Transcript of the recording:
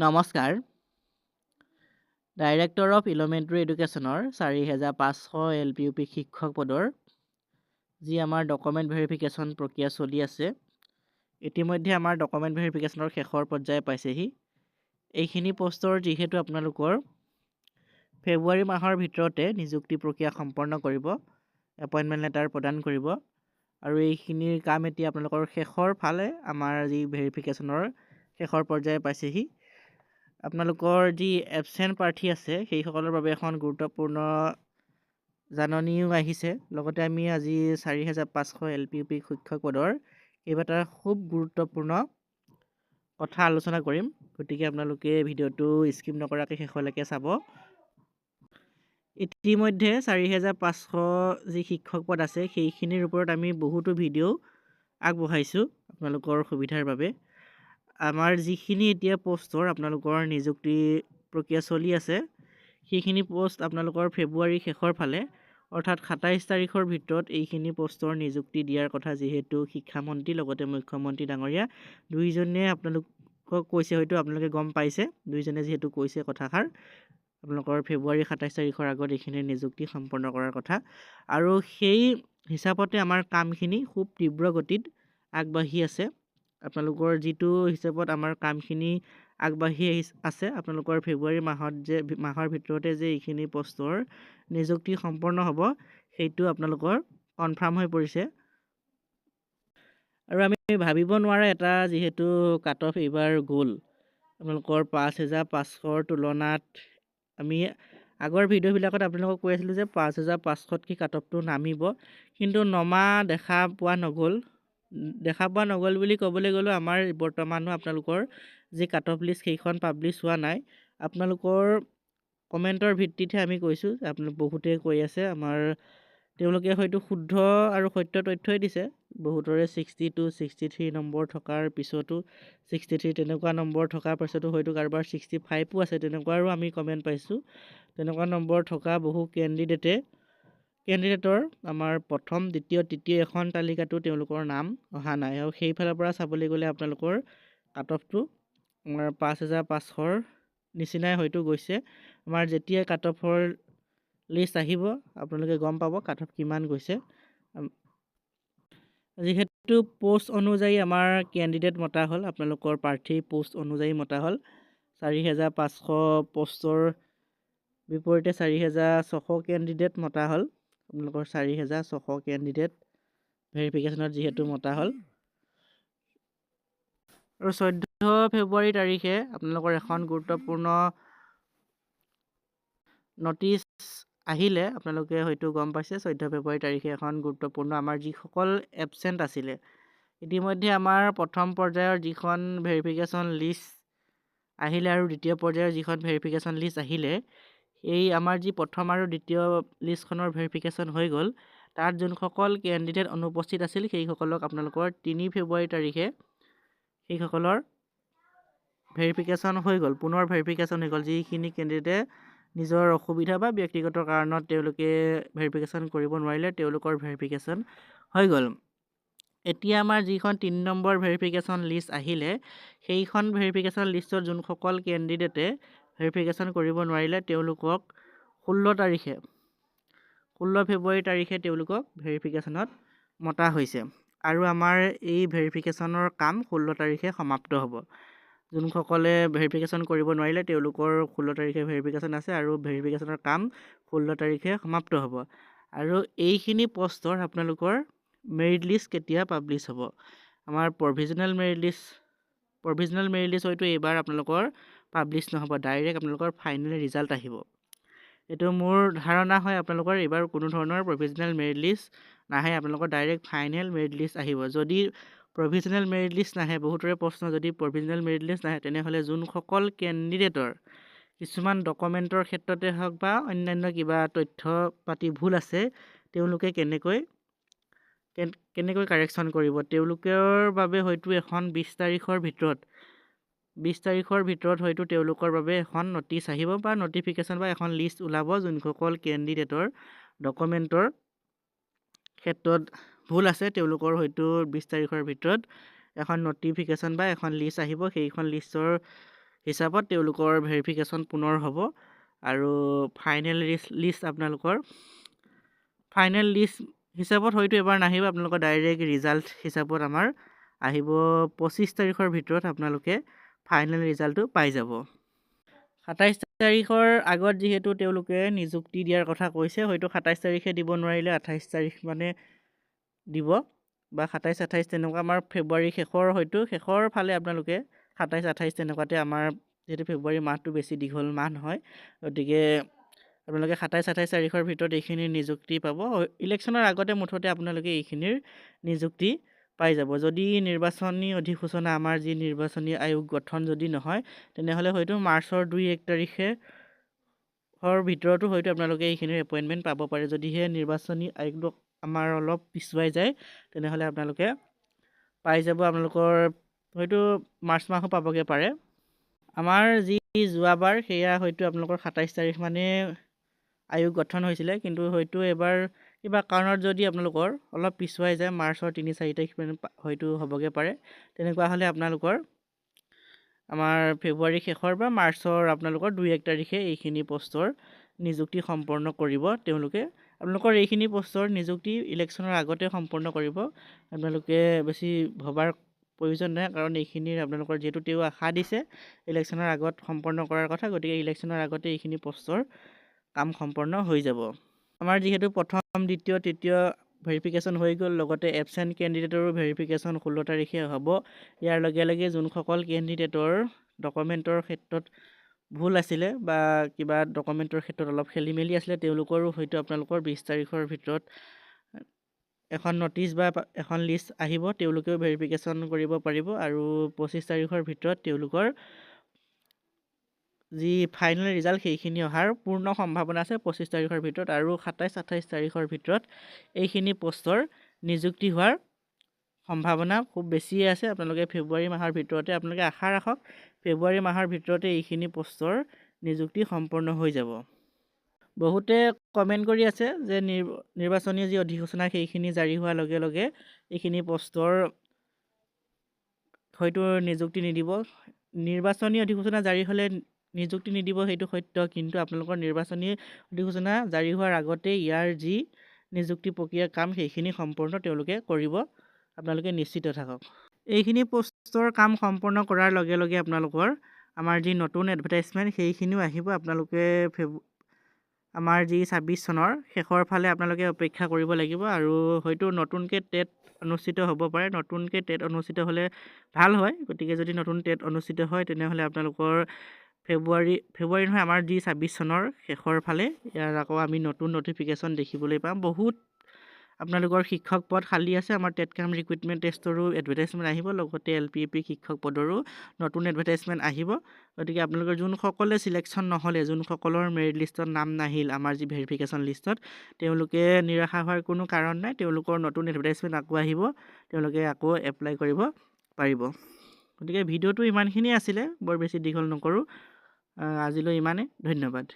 নমস্কাৰ। Director of elementary এডুকেশ্যনৰ ৪৫০০ LPUP শিক্ষক পদৰ যি আমাৰ ডকুমেণ্ট ভেৰিফিকেশ্যন প্ৰক্ৰিয়া চলি আছে, ইতিমধ্যে আমাৰ ডকুমেণ্ট ভেৰিফিকেশ্যনৰ শেষৰ পৰ্যায় পাইছেহি। এইখিনি পষ্টৰ যিহেতু আপোনালোকৰ ফেব্ৰুৱাৰী মাহৰ ভিতৰতে নিযুক্তি প্ৰক্ৰিয়া সম্পন্ন কৰিব, এপইণ্টমেণ্ট লেটাৰ প্ৰদান কৰিব, আৰু এইখিনিৰ কাম এতিয়া আপোনালোকৰ শেষৰ ফালে আমাৰ যি ভেৰিফিকেশ্যনৰ শেষৰ পৰ্যায় পাইছেহি। আপোনালোকৰ যি এবচেণ্ট প্ৰাৰ্থী আছে সেইসকলৰ বাবে এখন গুৰুত্বপূৰ্ণ জাননীও আহিছে। লগতে আমি আজি ৪৫০০ LPUP শিক্ষক পদৰ কেইবাটা খুব গুৰুত্বপূৰ্ণ কথা আলোচনা কৰিম। গতিকে আপোনালোকে ভিডিঅ'টো স্কিপ নকৰাকৈ শেষলৈকে চাব। ইতিমধ্যে ৪৫০০ যি শিক্ষক পদ আছে সেইখিনিৰ ওপৰত আমি বহুতো ভিডিঅ' আগবঢ়াইছোঁ আপোনালোকৰ সুবিধাৰ বাবে। আমাৰ যিখিনি এতিয়া পষ্টৰ আপোনালোকৰ নিযুক্তি প্ৰক্ৰিয়া চলি আছে, সেইখিনি পষ্ট আপোনালোকৰ ফেব্ৰুৱাৰী শেষৰ ফালে অৰ্থাৎ ২৭ তাৰিখৰ ভিতৰত এইখিনি পষ্টৰ নিযুক্তি দিয়াৰ কথা যিহেতু শিক্ষামন্ত্ৰী লগতে মুখ্যমন্ত্ৰী ডাঙৰীয়া দুইজনে আপোনালোকক কৈছে, হয়তো আপোনালোকে গম পাইছে, দুইজনে যিহেতু কৈছে কথাষাৰ আপোনালোকৰ ফেব্ৰুৱাৰী ২৭ তাৰিখৰ আগত এইখিনি নিযুক্তি সম্পন্ন কৰাৰ কথা। আৰু সেই হিচাপতে আমাৰ কামখিনি খুব তীব্ৰ গতিত আগবাঢ়ি আছে। আপোনালোকৰ যিটো হিচাপত আমাৰ কামখিনি আগবাঢ়ি আছে, আপোনালোকৰ ফেব্ৰুৱাৰী মাহৰ ভিতৰতে যে এইখিনি পষ্টৰ নিযুক্তি সম্পন্ন হ'ব, সেইটো আপোনালোকৰ কনফাৰ্ম হৈ পৰিছে। আৰু আমি ভাবিব নোৱাৰা এটা যিহেতু কাট অফ এইবাৰ গ'ল, আপোনালোকৰ ৫৫০০ৰ তুলনাত আমি আগৰ ভিডিঅ'বিলাকত আপোনালোকক কৈ আছিলোঁ যে ৫৫০০তকৈ কাট অফটো নামিব, কিন্তু নমা দেখা পোৱা নগ'ল বুলি ক'বলৈ গ'লেও আমাৰ বৰ্তমানো আপোনালোকৰ যি কাট অফ লিষ্ট সেইখন পাব্লিছ হোৱা নাই। আপোনালোকৰ কমেণ্টৰ ভিত্তিতহে আমি কৈছোঁ। আপোনালোক বহুতে কৈ আছে আমাৰ তেওঁলোকে হয়তো শুদ্ধ আৰু সত্য তথ্যই দিছে। বহুতৰে 62, 63 নম্বৰ থকাৰ পিছতো 63 তেনেকুৱা নম্বৰ থকাৰ পিছতো হয়তো কাৰোবাৰ 65ও আছে, তেনেকুৱাৰো আমি কমেণ্ট পাইছোঁ। তেনেকুৱা নম্বৰ থকা বহু কেণ্ডিডেটৰ আমাৰ প্ৰথম, দ্বিতীয়, তৃতীয় এখন তালিকাতো তেওঁলোকৰ নাম অহা নাই। আৰু সেইফালৰ পৰা চাবলৈ গ'লে আপোনালোকৰ কাট অফটো আমাৰ ৫৫০০ৰ নিচিনাই হয়তো গৈছে। আমাৰ যেতিয়া কাট অফৰ লিষ্ট আহিব আপোনালোকে গম পাব কাট অফ কিমান গৈছে। যিহেতু পোষ্ট অনুযায়ী আমাৰ কেণ্ডিডেট মতা হ'ল, আপোনালোকৰ প্ৰাৰ্থী পোষ্ট অনুযায়ী মতা হ'ল। ৪৫০০ পষ্টৰ বিপৰীতে ৪৬০০ কেণ্ডিডেট মতা হ'ল। আপোনালোকৰ ৪৬০০ কেণ্ডিডেট ভেৰিফিকেশ্যনত যিহেতু মতা হ'ল। আৰু ১৪ ফেব্ৰুৱাৰী তাৰিখে আপোনালোকৰ এখন গুৰুত্বপূৰ্ণ নটিচ আহিলে, আপোনালোকে হয়তো গম পাইছে। ১৪ ফেব্ৰুৱাৰী তাৰিখে এখন গুৰুত্বপূৰ্ণ আমাৰ যিসকল এবচেণ্ট আছিলে, ইতিমধ্যে আমাৰ প্ৰথম পৰ্যায়ৰ যিখন ভেৰিফিকেশ্যন লিষ্ট আহিলে আৰু দ্বিতীয় পৰ্যায়ৰ যিখন ভেৰিফিকেশ্যন লিষ্ট আহিলে, এই আমাৰ যি প্ৰথম আৰু দ্বিতীয় লিষ্টখনৰ ভেৰিফিকেশ্যন হৈ গ'ল, তাত যোনসকল কেণ্ডিডেট অনুপস্থিত আছিল সেইসকলক আপোনালোকৰ ৩ ফেব্ৰুৱাৰী তাৰিখে সেইসকলৰ ভেৰিফিকেশ্যন হৈ গ'ল, পুনৰ ভেৰিফিকেশ্যন হৈ গ'ল। যিখিনি কেণ্ডিডেটে নিজৰ অসুবিধা বা ব্যক্তিগত কাৰণত তেওঁলোকে ভেৰিফিকেশ্যন কৰিব নোৱাৰিলে, তেওঁলোকৰ ভেৰিফিকেশ্যন হৈ গ'ল। এতিয়া আমাৰ যিখন ৩ নম্বৰ ভেৰিফিকেশ্যন লিষ্ট আহিলে, সেইখন ভেৰিফিকেশ্যন লিষ্টত যোনসকল কেণ্ডিডেটে ভেৰিফিকেশ্যন কৰিব নোৱাৰিলে তেওঁলোকক ১৬ ফেব্ৰুৱাৰী তাৰিখে তেওঁলোকক ভেৰিফিকেশ্যনত মতা হৈছে। আৰু আমাৰ এই ভেৰিফিকেশ্যনৰ কাম ১৬ তাৰিখে সমাপ্ত হ'ব। যোনসকলে ভেৰিফিকেশ্যন কৰিব নোৱাৰিলে তেওঁলোকৰ ১৬ তাৰিখে ভেৰিফিকেশ্যন আছে আৰু ভেৰিফিকেশ্যনৰ কাম ১৬ তাৰিখে সমাপ্ত হ'ব। আৰু এইখিনি পষ্টৰ আপোনালোকৰ মেৰিট লিষ্ট কেতিয়া পাব্লিছ হ'ব? আমাৰ প্ৰভিজনেল মেৰিট লিষ্ট হয়তো এইবাৰ আপোনালোকৰ পাব্লিছ নহ'ব, ডাইৰেক্ট আপোনালোকৰ ফাইনেল ৰিজাল্ট আহিব। এইটো মোৰ ধাৰণা হয়, আপোনালোকৰ এইবাৰ কোনো ধৰণৰ প্ৰভিজনেল মেৰিট লিষ্ট নাহে, আপোনালোকৰ ডাইৰেক্ট ফাইনেল মেৰিট লিষ্ট আহিব। যদি প্ৰভিজনেল মেৰিট লিষ্ট নাহে, বহুতৰে প্ৰশ্ন, যদি প্ৰভিজনেল মেৰিট লিষ্ট নাহে তেনেহ'লে যোনসকল কেণ্ডিডেটৰ কিছুমান ডকুমেণ্টৰ ক্ষেত্ৰতে হওক বা অন্যান্য কিবা তথ্য পাতি ভুল আছে, তেওঁলোকে কেনেকৈ কাৰেকশ্যন কৰিব, তেওঁলোকৰ বাবে হয়তো এখন ২০ তাৰিখৰ ভিতৰত হয়তো তেওঁলোকৰ বাবে এখন নটিচ আহিব বা নটিফিকেশ্যন বা এখন লিষ্ট ওলাব, যোনসকল কেণ্ডিডেটৰ ডকুমেণ্টৰ ক্ষেত্ৰত ভুল আছে তেওঁলোকৰ হয়তো ২০ তাৰিখৰ ভিতৰত এখন নটিফিকেশ্যন বা এখন লিষ্ট আহিব। সেইখন লিষ্টৰ হিচাপত তেওঁলোকৰ ভেৰিফিকেশ্যন পুনৰ হ'ব আৰু ফাইনেল লিষ্ট আপোনালোকৰ ফাইনেল লিষ্ট হিচাপত হয়তো এবাৰ নাহিব, আপোনালোকৰ ডাইৰেক্ট ৰিজাল্ট হিচাপত আমাৰ আহিব 25 তাৰিখৰ ভিতৰত আপোনালোকে ফাইনেল ৰিজাল্টটো পাই যাব। 27 তাৰিখৰ আগত যিহেতু তেওঁলোকে নিযুক্তি দিয়াৰ কথা কৈছে, হয়তো 27 তাৰিখে দিব নোৱাৰিলে 28 তাৰিখ মানে দিব বা 27 28 তেনেকুৱা আমাৰ ফেব্ৰুৱাৰী শেষৰ ফালে আপোনালোকে 27 28 তেনেকুৱাতে আমাৰ যিহেতু ফেব্ৰুৱাৰী মাহটো বেছি দীঘল মাহ নহয়, গতিকে আপোনালোকে 27 28 তাৰিখৰ ভিতৰত এইখিনিৰ নিযুক্তি পাব। ইলেকশ্যনৰ আগতে মুঠতে আপোনালোকে এইখিনিৰ নিযুক্তি পাই যাব। যদি নিৰ্বাচনী অধিসূচনা আমাৰ যি নিৰ্বাচনী আয়োগ গঠন যদি নহয়, তেনেহ'লে হয়তো মাৰ্চৰ 2-1 তাৰিখৰ ভিতৰতো হয়তো আপোনালোকে এইখিনিৰ এপইণ্টমেণ্ট পাব পাৰে। যদিহে নিৰ্বাচনী আয়োগ আমাৰ অলপ পিছুৱাই যায়, তেনেহ'লে আপোনালোকে পাই যাব। আপোনালোকৰ হয়তো মাৰ্চ মাহো পাবগৈ পাৰে। আমাৰ যি যোৱাবাৰ সেয়া হয়তো আপোনালোকৰ 27 তাৰিখ মানে আয়োগ গঠন হৈছিলে, কিন্তু হয়তো এবাৰ কিবা কাৰণত যদি আপোনালোকৰ অলপ পিছুৱাই যায়, মাৰ্চৰ 3-4 তাৰিখ মানে হয়তো হ'বগৈ পাৰে। তেনেকুৱা হ'লে আপোনালোকৰ আমাৰ ফেব্ৰুৱাৰী শেষৰ বা মাৰ্চৰ আপোনালোকৰ 2-1 তাৰিখে এইখিনি পষ্টৰ নিযুক্তি সম্পন্ন কৰিব তেওঁলোকে। আপোনালোকৰ এইখিনি পষ্টৰ নিযুক্তি ইলেকশ্যনৰ আগতে সম্পন্ন কৰিব। আপোনালোকে বেছি ভবাৰ প্ৰয়োজন নাই, কাৰণ এইখিনিৰ আপোনালোকৰ যিহেতু তেওঁ আশা দিছে ইলেকশ্যনৰ আগত সম্পন্ন কৰাৰ কথা, গতিকে ইলেকশ্যনৰ আগতে এইখিনি পষ্টৰ কাম সম্পন্ন হৈ যাব। আমাৰ যিহেতু প্ৰথম দ্বিতীয় তৃতীয় ভেৰিফিকেশ্যন হৈ গ'ল, লগতে এবচেণ্ট কেণ্ডিডেটৰো ভেৰিফিকেশ্যন 16 তাৰিখে হ'ব। ইয়াৰ লগে লগে যোনসকল কেণ্ডিডেটৰ ডকুমেণ্টৰ ক্ষেত্ৰত ভুল আছিলে বা কিবা ডকুমেণ্টৰ ক্ষেত্ৰত অলপ খেলি মেলি আছিলে, তেওঁলোকৰো হয়তো আপোনালোকৰ 20 তাৰিখৰ ভিতৰত এখন নটিচ বা এখন লিষ্ট আহিব, তেওঁলোকেও ভেৰিফিকেশ্যন কৰিব পাৰিব আৰু 25 তাৰিখৰ ভিতৰত তেওঁলোকৰ যি ফাইনেল ৰিজাল্ট সেইখিনি অহাৰ পূৰ্ণ সম্ভাৱনা আছে 25 তাৰিখৰ ভিতৰত। আৰু 27 28 তাৰিখৰ ভিতৰত এইখিনি পষ্টৰ নিযুক্তি হোৱাৰ সম্ভাৱনা খুব বেছিয়ে আছে। আপোনালোকে ফেব্ৰুৱাৰী মাহৰ ভিতৰতে আপোনালোকে আশা ৰাখক, ফেব্ৰুৱাৰী মাহৰ ভিতৰতে এইখিনি পষ্টৰ নিযুক্তি সম্পূৰ্ণ হৈ যাব। বহুতে কমেণ্ট কৰি আছে যে নিৰ্বাচনী যি অধিসূচনা সেইখিনি জাৰি হোৱাৰ লগে লগে এইখিনি পষ্টৰ হয়তো নিযুক্তি নিদিব। নিৰ্বাচনী অধিসূচনা জাৰি হ'লে নিযুক্তি নিদিব, সেইটো সত্য, কিন্তু আপোনালোকৰ নিৰ্বাচনী অধিসূচনা জাৰি হোৱাৰ আগতে ইয়াৰ যি নিযুক্তি প্ৰক্ৰিয়াৰ কাম সেইখিনি সম্পূৰ্ণ তেওঁলোকে কৰিব, আপোনালোকে নিশ্চিত থাকক। এইখিনি পষ্টৰ কাম সম্পূৰ্ণ কৰাৰ লগে লগে আপোনালোকৰ আমাৰ যি নতুন এডভাৰটাইজমেণ্ট সেইখিনিও আহিব। আপোনালোকে আমাৰ যি 26 চনৰ শেষৰ ফালে আপোনালোকে অপেক্ষা কৰিব লাগিব, আৰু হয়তো নতুনকৈ টেট অনুষ্ঠিত হ'ব পাৰে। নতুনকৈ টেট অনুষ্ঠিত হ'লে ভাল হয়, গতিকে যদি নতুন টেট অনুষ্ঠিত হয় তেনেহ'লে আপোনালোকৰ ফেব্ৰুৱাৰী নহয়, আমাৰ যি 26 চনৰ শেষৰ ফালে ইয়াৰ আকৌ আমি নতুন নটিফিকেশ্যন দেখিবলৈ পাম। বহুত আপোনালোকৰ শিক্ষক পদ খালী আছে। আমাৰ টেট কাম ৰিক্ৰুইটমেণ্ট টেষ্টৰো এডভাৰটাইজমেণ্ট আহিব, লগতে LPAP শিক্ষক পদৰো নতুন এডভাৰটাইজমেণ্ট আহিব। গতিকে আপোনালোকৰ যোনসকলে চিলেকশ্যন নহ'লে, যোনসকলৰ মেৰিট লিষ্টত নাম নাহিল আমাৰ যি ভেৰিফিকেশ্যন লিষ্টত, তেওঁলোকে নিৰাশা হোৱাৰ কোনো কাৰণ নাই। তেওঁলোকৰ নতুন এডভাৰটাইজমেণ্ট আকৌ আহিব, তেওঁলোকে আকৌ এপ্লাই কৰিব পাৰিব। গতিকে ভিডিঅ'টো ইমানখিনিয়ে আছিলে, বৰ বেছি দীঘল নকৰোঁ। আজিলৈ ইমানেই, ধন্যবাদ।